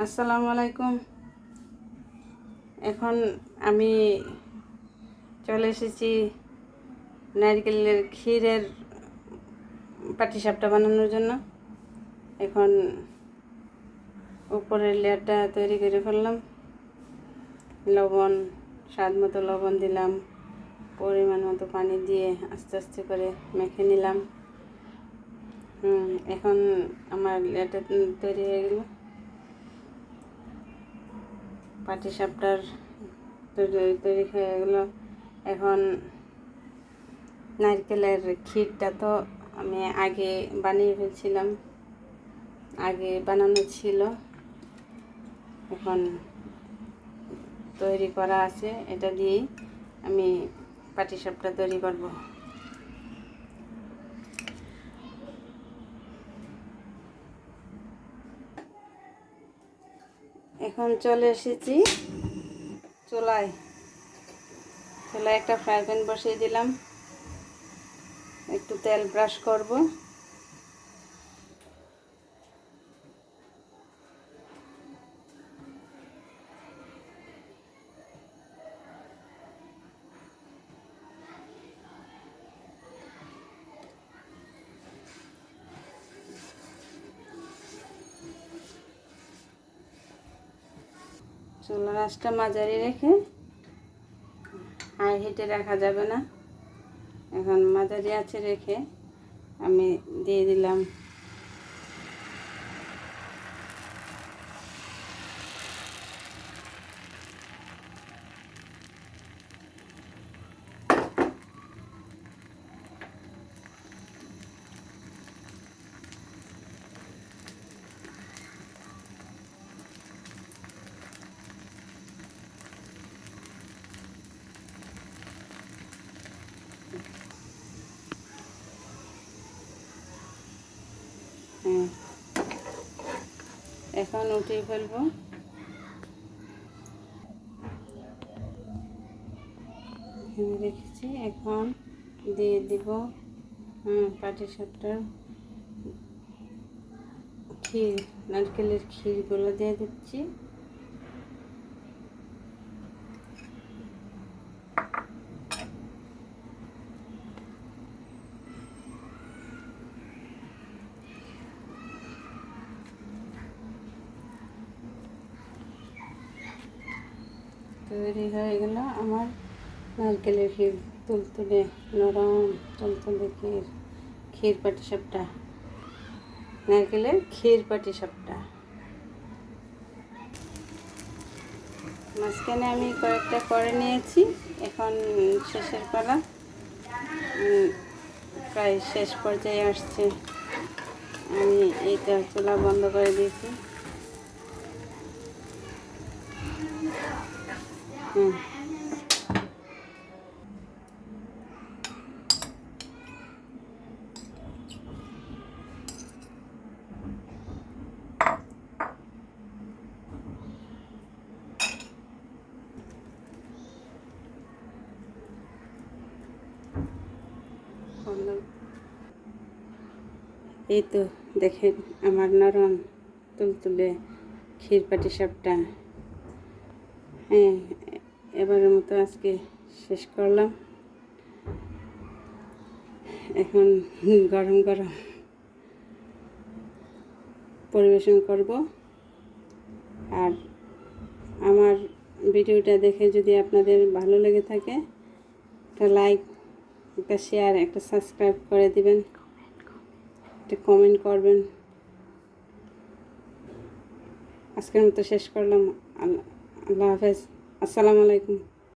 আসসালামু আলাইকুম। এখন আমি চলে এসেছি নারকেলের ক্ষীরের পাটিসাপটা বানানোর জন্য। এখন উপরের লেয়ারটা তৈরি করে ফেললাম। লবণ, স্বাদ মতো লবণ দিলাম, পরিমাণ মতো পানি দিয়ে আস্তে আস্তে করে মেখে নিলাম। এখন আমার লেয়ারটা তৈরি হয়ে গেল। পাটিসাপটার তৈরি হয়ে গেল। এখন নারকেলের ক্ষীরটা তো আমি আগে বানিয়ে ফেলছিলাম, আগে বানানো ছিল, এখন তৈরি করা আছে। এটা দিয়েই আমি পাটিসাপটা তৈরি করব। এখন চলে এসেছি চুলায় একটা ফ্রাই প্যান বসিয়ে দিলাম। একটু তেল ব্রাশ করব। চুলার আঁচটা মাঝারি রেখে, হাই হিটে রাখা যাবে না। এখন মাঝারি আঁচে রেখে আমি দিয়ে দিলাম এখন উঠিয়ে ফেলবো। এখানে রেখেছি, এখন দিয়ে দিব পাটিসাপটার ক্ষীর, নারকেলের ক্ষীরগুলো দিয়ে দিচ্ছি। তৈরি হয়ে গেল আমার নারকেলের ক্ষীর, তুলতুলে নরম তুলতুলে ক্ষীর পাটিসাপটা, নারকেলের ক্ষীর পাটিসাপটা। মাঝখানে আমি কয়েকটা করে নিয়েছি, এখন শেষের পালা, প্রায় শেষ পর্যায়ে আসছে। আমি এইটা চুলা বন্ধ করে দিয়েছি। এই তো দেখেন আমার নরম তুলতুলে ক্ষীর পাটিসাপটা। এবারের মতো আজকে শেষ করলাম। এখন গরম গরম পরিবেশন করব। আর আমার ভিডিওটা দেখে যদি আপনাদের ভালো লেগে থাকে, একটা লাইক, একটা শেয়ার, একটা সাবস্ক্রাইব করে দিবেন, একটা কমেন্ট করবেন। আজকের মতো শেষ করলাম। আল্লাহ হাফেজ। আসসালামু আলাইকুম।